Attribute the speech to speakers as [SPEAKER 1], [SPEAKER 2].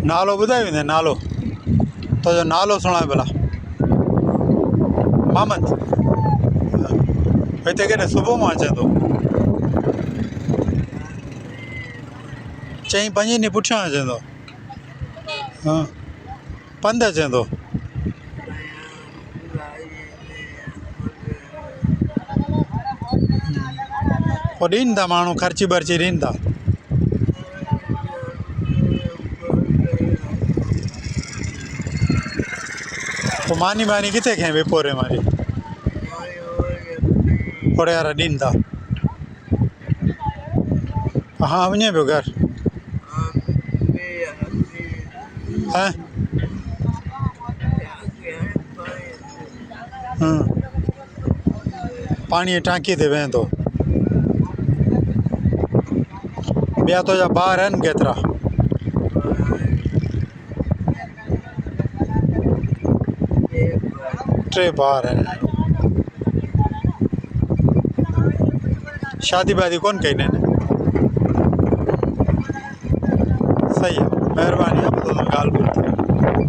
[SPEAKER 1] नालो ॿुधायो ने नालो तो जो नालो सुना भला मोहम्मद हिते केॾे सुबुह मां अचे थो चईं पंजे ॾींहं पुठियां अचे थो हाँ पंधु अचे थो पोइ ॾीनि था माण्हू ख़र्ची बर्ची ॾीनि था पोइ मानी मानी किथे खईं विपोरे मारी ओड़े वारा ॾीनि था हाँ वञे पियो घर हैं पाणीअ टांकी ते वेह थो ॿिया तुंहिंजा ॿार आहिनि केतिरा टे ॿार आहिनि शादी वादी कोन कई अथनि सही आहे महिरबानी आहे ॻाल्हि ॿुधी